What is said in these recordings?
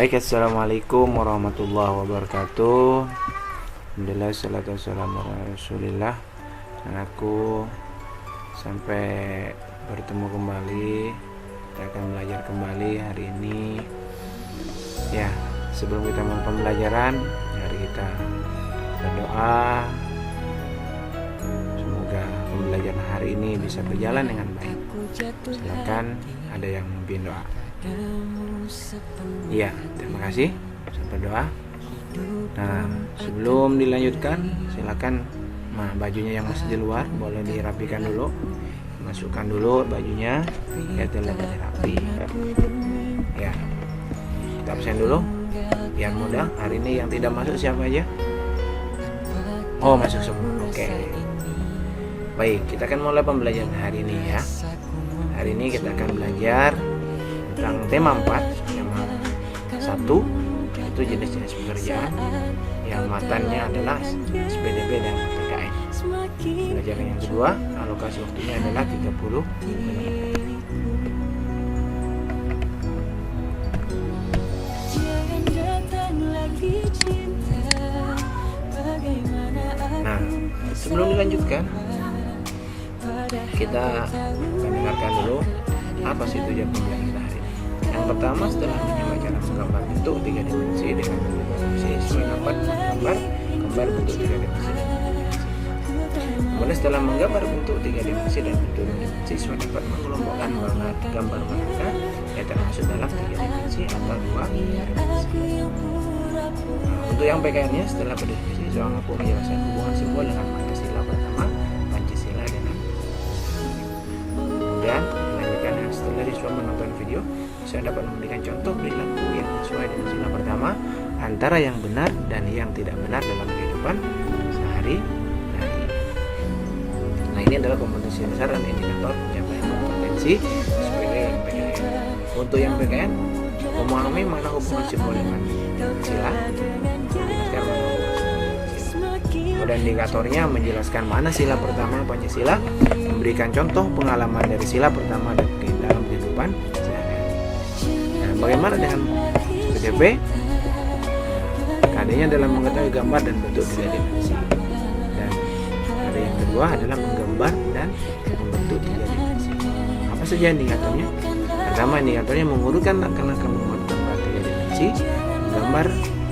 Baik, assalamualaikum warahmatullahi wabarakatuh. Alhamdulillah, salatu wassalamu ala rasulillah. Dan aku sampai bertemu kembali. Kita akan belajar kembali hari ini. Ya, sebelum kita mulai pembelajaran, mari kita berdoa. Semoga pembelajaran hari ini bisa berjalan dengan baik. Silakan, ada yang memimpin doa. Iya, terima kasih. Sampai doa. Nah, sebelum dilanjutkan, silakan. Nah, bajunya yang masih di luar boleh dirapikan dulu. Masukkan dulu bajunya, biar terlihat rapi. Ya, kita absen dulu. Biar mudah. Hari ini yang tidak masuk siapa aja? Oh, masuk semua. Oke. Baik, kita akan mulai pembelajaran hari ini ya. Hari ini kita akan belajar tentang tema 4. Tema 1 itu jenis-jenis pekerjaan yang matanya adalah SPDB dan PKN. Pelajaran yang kedua, alokasi waktunya adalah 30 menit. Nah, sebelum dilanjutkan, kita akan dengarkan dulu apa sih tujuan pembelajaran kita hari ini. Yang pertama, setelah menyimak cara menggambar bentuk 3 dimensi dengan dimensi sesuai dapat gambar bentuk 3 dimensi. Kemudian setelah menggambar bentuk 3 dimensi dan bentuk dimensi sesuai dapat mengelompokkan gambar mereka yang termasuk dalam 3 dimensi atau 2 dimensi. Nah, untuk yang PKN-nya, setelah berdefinisi, seorang mampu menjelaskan hubungan simbol dengan Pancasila pertama, Pancasila dengan kemudian dilanjutkan dengan setelah siswa menonton video, saya dapat memberikan contoh perilaku yang sesuai dengan sila pertama antara yang benar dan yang tidak benar dalam kehidupan sehari-hari. Nah, ini adalah kompetensi dasar dan indikator pencapaian kompetensi SPD dan PKN. Untuk yang PKN, memahami makna hubungan simbol dengan sila, kemudian indikatornya menjelaskan mana sila pertama Pancasila, memberikan contoh pengalaman dari sila pertama dan dalam kehidupan sehari-hari. Nah, bagaimana dengan PDB? KD-nya adalah mengetahui gambar dan bentuk 3 dimensi. Dan KD yang kedua adalah menggambar dan membentuk 3 dimensi. Apa saja indikatornya? Pertama, indikatornya mengurutkan langkah-langkah membuat gambar 3 dimensi, menggambar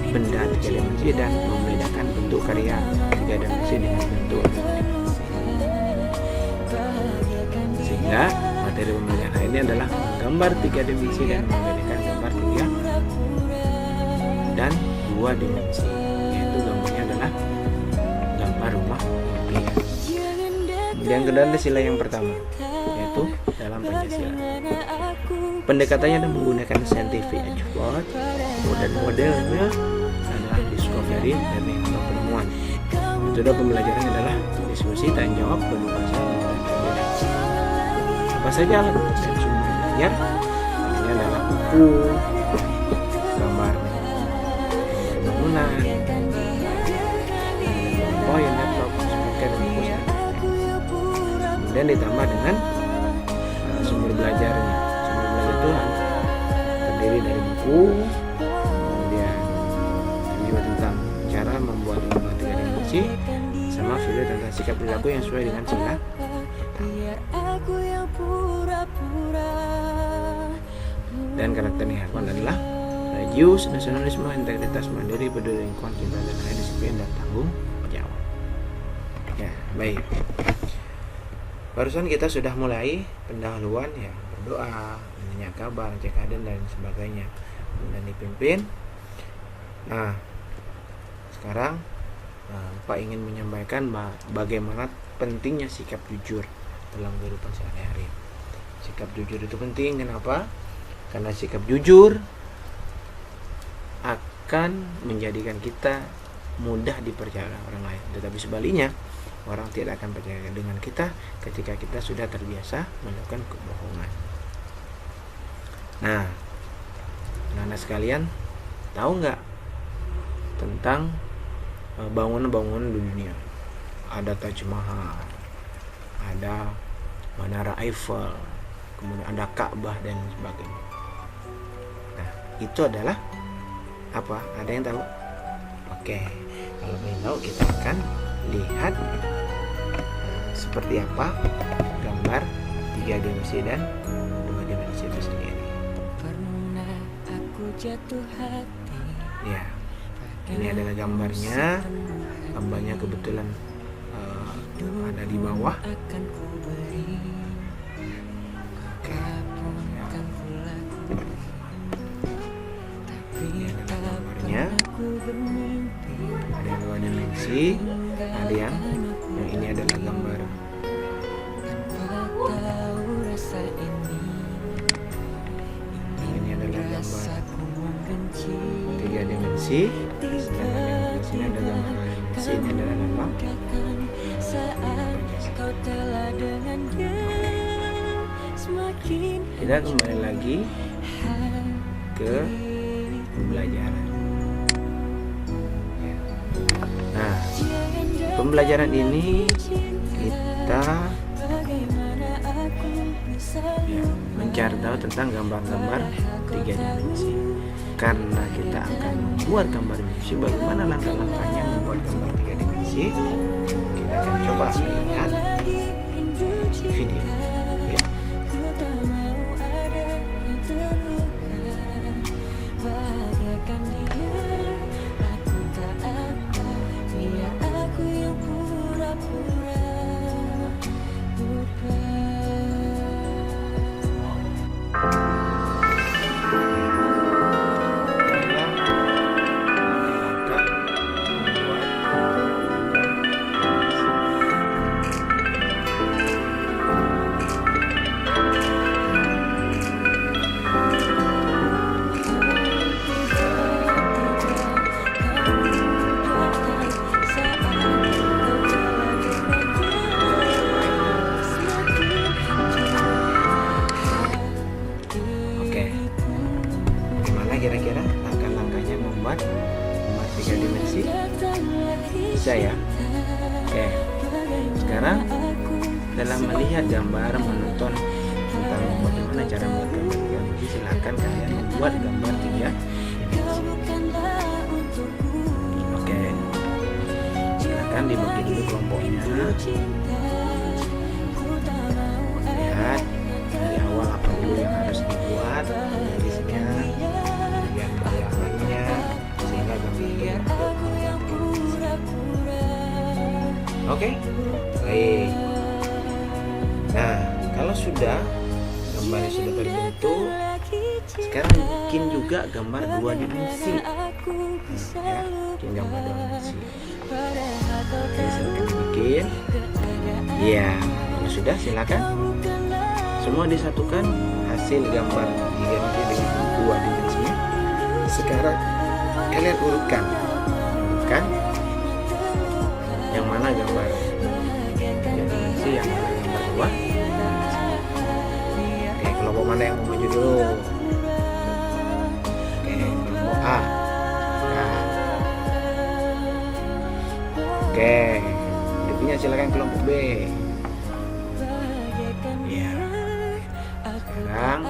benda 3 dimensi, dan membedakan bentuk karya 3 dimensi dengan bentuk 2 dimensi. Sehingga materi pembelajaran hari ini adalah menggambar 3 dimensi dan membedakan gambar 3 dan 2 dimensi. Yaitu gambarnya adalah gambar rumah impian. Kemudian kedua adalah sila yang pertama, yaitu dalam Pancasila. Pendekatannya adalah menggunakan scientific approach, dan modelnya adalah discovery dan atau penemuan. Metode pembelajaran adalah diskusi, tanya jawab, berinovasi, dan berbeda. Apa saja alat dan sumber belajar? Ini adalah buku, gambar bangunan, poin, laptop, speaker, dan buku. Kemudian ditambah dengan sumber belajarnya. Sumber belajar itu terdiri dari buku, kemudian juga tentang cara membuat gambar 3 dimensi, sama video tentang sikap perilaku yang sesuai dengan sila. Dan karakter Nihakwan adalah religius, nasionalisme, integritas, mandiri, peduli lingkungan, cinta dan air, disiplin, dan tanggung jawab. Ya, baik. Barusan kita sudah mulai pendahuluan ya, berdoa, menanya kabar, cek keadaan dan sebagainya, dan dipimpin. Nah, sekarang Pak ingin menyampaikan bagaimana pentingnya sikap jujur dalam kehidupan sehari-hari. Sikap jujur itu penting, kenapa? Karena sikap jujur akan menjadikan kita mudah dipercaya orang lain. Tetapi sebaliknya, orang tidak akan percaya dengan kita ketika kita sudah terbiasa melakukan kebohongan. Nah, anak-anak sekalian, tahu nggak tentang bangunan-bangunan di dunia? Ada Taj Mahal, ada Menara Eiffel, kemudian ada Ka'bah dan sebagainya. Nah, itu adalah apa? Ada yang tahu? Oke, kalau ingin tahu kita akan lihat seperti apa gambar 3 dimensi dan 2 dimensi itu sendiri. Ya, ini adalah gambarnya. Gambarnya kebetulan ada di bawah. Oke. Ini adalah gambarnya. Ada yang 2 dimensi, ada yang ini adalah gambar. Ini adalah gambar 3 dimensi. Dan di sini ada gambar 2 dimensi. Ini adalah lambang. Kita kembali lagi ke pembelajaran. Nah, pembelajaran ini kita mencari tahu tentang gambar-gambar 3 dimensi. Karena kita akan membuat gambar dimensi, bagaimana langkah-langkahnya membuat gambar 3 dimensi, kita akan coba lihat video. Ya. Kira-kira langkah-langkahnya membuat gambar 3 dimensi? Bisa ya? Oke. Sekarang dalam melihat gambar, menonton tentang bagaimana cara membuat gambar 3 dimensi, silakan kalian membuat gambar 3 dimensi. Oke. Silakan dibagi dulu kelompoknya. Lihat dari awal apa dulu yang harus dibuat, garisnya, sehingga gambarnya. Oke, baik. Nah, kalau sudah gambarnya sudah terbentuk, sekarang bikin juga gambar 2 dimensi. Ya, bikin gambar 2 dimensi. Oke, silakan dibikin. Ya, kalau sudah silakan. Semua disatukan hasil gambar 3 dimensi dengan 2 dimensinya. Sekarang kalian urutkan yang mana gambar 3 dimensi, yang mana gambar 2 dimensi. Oke, kelompok mana yang mau maju dulu? Oke, kelompok A. Nah. Oke, berikutnya silakan kelompok B. Ya. Sekarang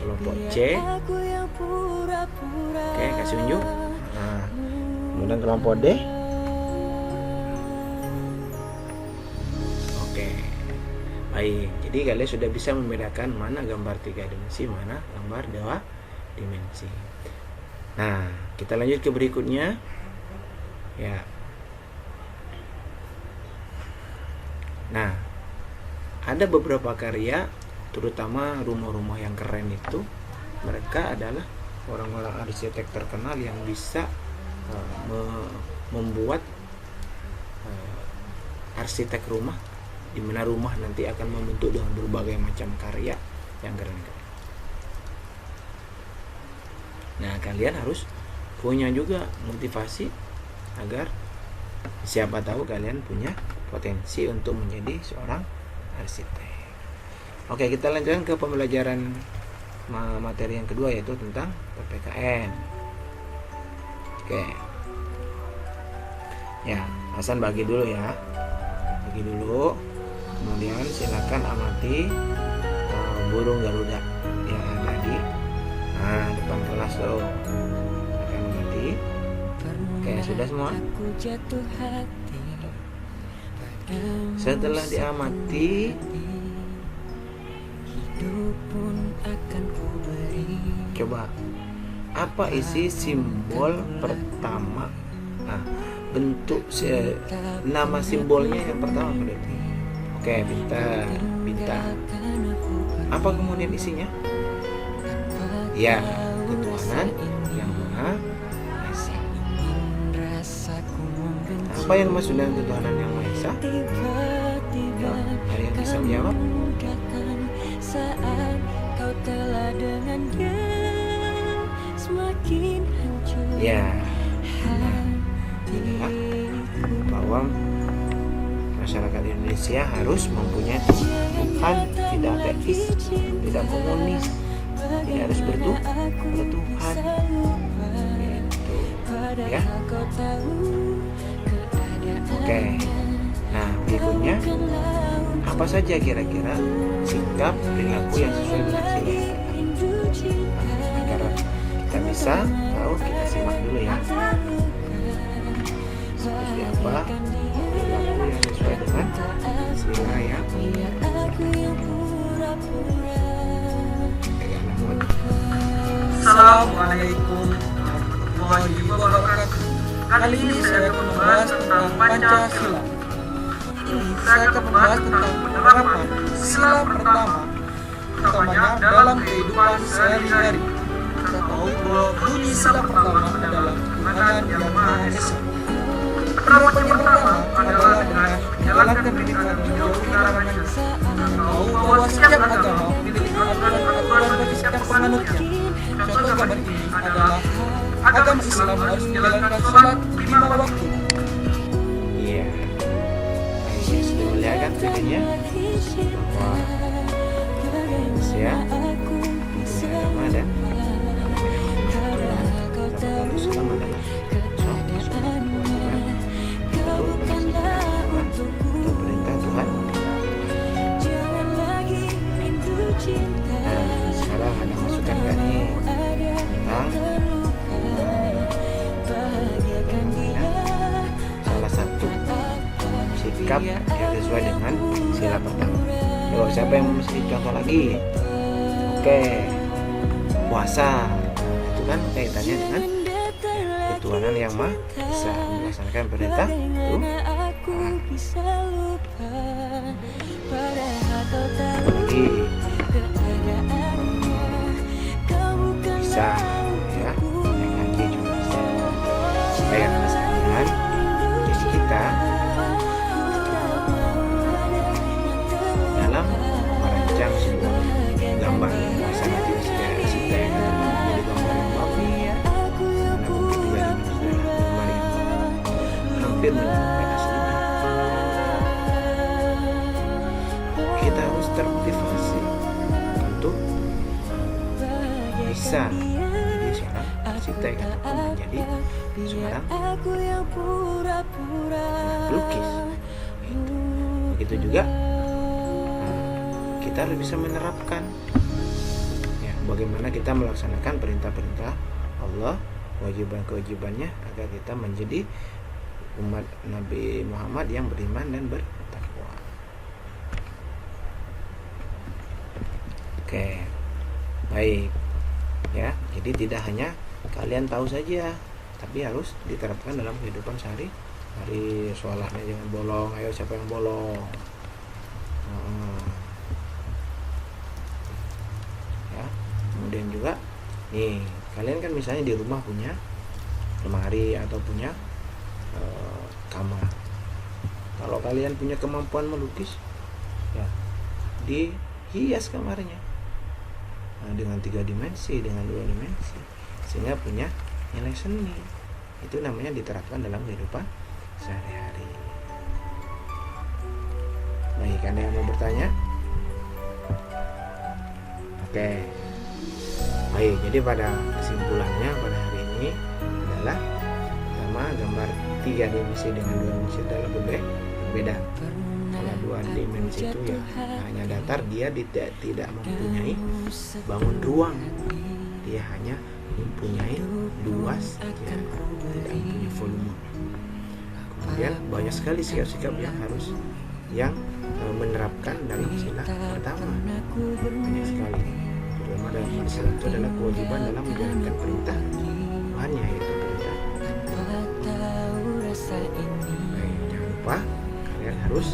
kelompok C. Oke, kasih unjuk. Nah, kemudian kelompok D. Oke, baik. Jadi kalian sudah bisa membedakan mana gambar 3 dimensi, mana gambar 2 dimensi. Nah, kita lanjut ke berikutnya. Ya. Nah, ada beberapa karya, terutama rumah-rumah yang keren itu, mereka adalah orang-orang arsitek terkenal yang bisa membuat arsitek rumah, di mana rumah nanti akan membentuk dengan berbagai macam karya yang keren-keren. Nah, kalian harus punya juga motivasi agar siapa tahu kalian punya potensi untuk menjadi seorang arsitek. Oke, kita lanjutkan ke pembelajaran materi yang kedua, yaitu tentang PPKN. Oke. Ya, Hasan bagi dulu ya. Bagi dulu. Kemudian silakan amati burung Garuda yang ada di depan kelas tuh. Silakan lagi. Oke, sudah semua. Setelah diamati, coba apa isi simbol pertama? Nah, bentuk nama simbolnya yang pertama berarti. Oke, bintang. Apa kemudian isinya? Ya, ketuhanan yang Maha Esa. Apa yang maksud dengan ketuhanan yang Maha Esa? Ya, ada yang bisa menjawab? Ya, inilah bahwa masyarakat Indonesia harus mempunyai Tuhan, tidak ateis, tidak komunis, tidak harus bertuhan, gitu, ya. Oke, nah berikutnya apa saja kira-kira sikap perilaku yang sesuai dengan sila? Agar kita bisa tahu, kita simak dulu ya. Seperti apa perilaku yang sesuai dengan sila ya? Assalamualaikum warahmatullahi wabarakatuh. Kali ini saya akan membahas tentang Pancasila. Saya akan membahas tentang penerapan sila pertama, utamanya dalam kehidupan sehari-hari. Kita tahu bahwa bunyi sila pertama adalah Tuhan yang Maha Esa. Penerapan yang pertama adalah dengan menjalankan perintah dan menjauhi larangannya. Kita tahu bahwa setiap agama memiliki aturan bagi setiap penganutnya. Contoh gambar ini adalah agama Islam harus menjalankan sholat 5 waktu. Iya. Ini sudah melihat kan videonya bahwa manusia mempunyai agama dan Islam adalah perintah Tuhan. Nah, sekarang ada masukan dari tentang salah satu sikap yang sesuai dengan sila pertama. Yo, siapa yang mesti contoh lagi? Oke, puasa itu kan kaitannya dengan ketuhanan yang Maha Esa, melaksanakan perintah Tuhan. Lagi bisa ya, yang ngaji juga bisa. Supaya kesehatan jadi kita dalam merancang sebuah gambar masa nanti kita yang menjadi gambar yang bagus, mana mungkin juga gambar yang hampir menyerupai aslinya. Kita harus termotivasi untuk bisa menjadi seorang arsitek ataupun menjadi seorang pelukis. Begitu juga kita harus bisa menerapkan ya, bagaimana kita melaksanakan perintah-perintah Allah, kewajiban-kewajibannya, agar kita menjadi umat Nabi Muhammad yang beriman dan bertakwa. Oke, baik ya. Jadi tidak hanya kalian tahu saja, tapi harus diterapkan dalam kehidupan sehari-hari. Sholatnya jangan bolong. Ayo, siapa yang bolong? Ya, kemudian juga nih, kalian kan misalnya di rumah punya lemari atau punya kamar. Kalau kalian punya kemampuan melukis, ya dihias kamarnya dengan 3 dimensi, dengan 2 dimensi, sehingga punya nilai seni. Itu namanya diterapkan dalam kehidupan sehari-hari. Baik, ada yang mau bertanya? Oke. Baik, jadi pada kesimpulannya pada hari ini adalah pertama, gambar 3 dimensi dengan 2 dimensi adalah berbeda. Kalau 2 dimensi itu ya hanya datar, dia tidak mempunyai bangun ruang, dia hanya mempunyai luas, tidak mempunyai volume. Kemudian banyak sekali sikap-sikap yang menerapkan dalam sila pertama, banyak sekali. Terutama dalam sila itu adalah kewajiban dalam menjalankan perintah Tuhannya, yaitu perintah. Baik, jangan lupa kalian harus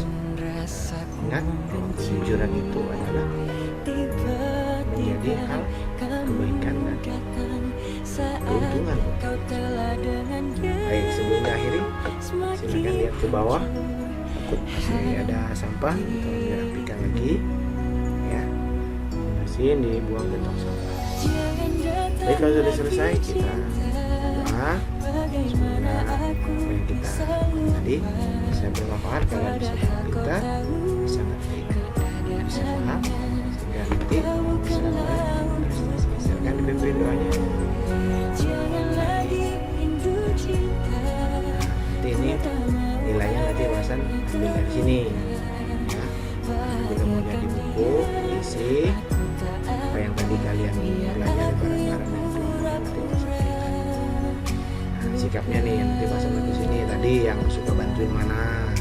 ingat bahwa kejujuran itu adalah menjadi hal kebaikan dan keuntungan. Baik, sebelum diakhiri, silakan lihat ke bawah, masih ada sampah, tolong dirapikan lagi ya, bersihin, dibuang ke tong sampah. Baik, kalau sudah selesai kita doa, semoga apa yang kita tadi bisa bermanfaat, kalian bisa kita bisa ngerti, bisa paham, sehingga nanti bisa berprestasi. Silakan dipimpin doanya. Nanti ini nilainya nanti Wasan ambil dari sini ya. Bila mau jadi buku isi apa yang tadi kalian pelajari bareng-bareng dan nanti Wasan berikan. Nah, sikapnya nih nanti Wasan ke sini tadi yang suka bantuin mana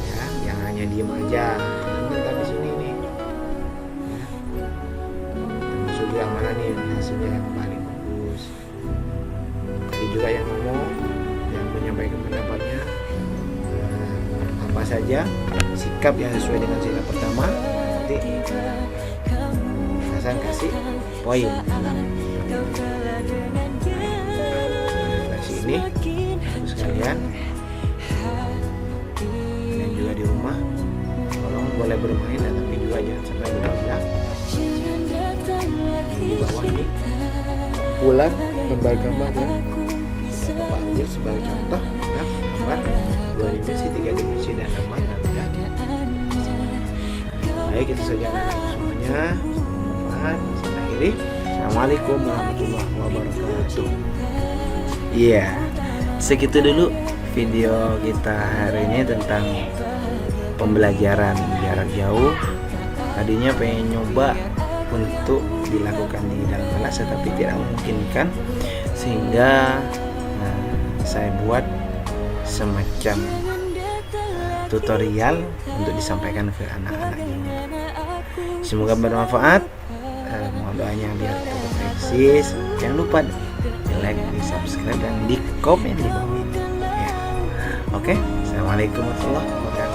ya, yang hanya diem aja nanti di sini nih ya. Termasuk yang mana nih hasilnya yang paling bagus. Tadi juga yang ngomong, yang menyampaikan pendapatnya, apa saja sikap yang sesuai dengan sila pertama, nanti Hasan kasih poin versi ini. Terus kalian dan juga di rumah tolong boleh bermain, tapi juga jangan sampai lupa bilang di bawah ini pulang gambar-gambar ya. Bapak ambil sebagai contoh ya, gambar 2 dimensi, 3 dimensi dan gambar ya. Baik, itu saja semuanya. Saya akhiri. Assalamualaikum warahmatullahi wabarakatuh. Iya, segitu dulu video kita hari ini tentang pembelajaran jarak jauh. Tadinya pengen nyoba untuk dilakukan di dalam kelas, tetapi tidak memungkinkan, sehingga saya buat semacam tutorial untuk disampaikan ke anak-anak ini. Semoga bermanfaat. Mohon doanya biar tetap eksis. Jangan lupa di like, di subscribe, dan di komen di bawah. Ya. Oke, assalamualaikum warahmatullahi wabarakatuh.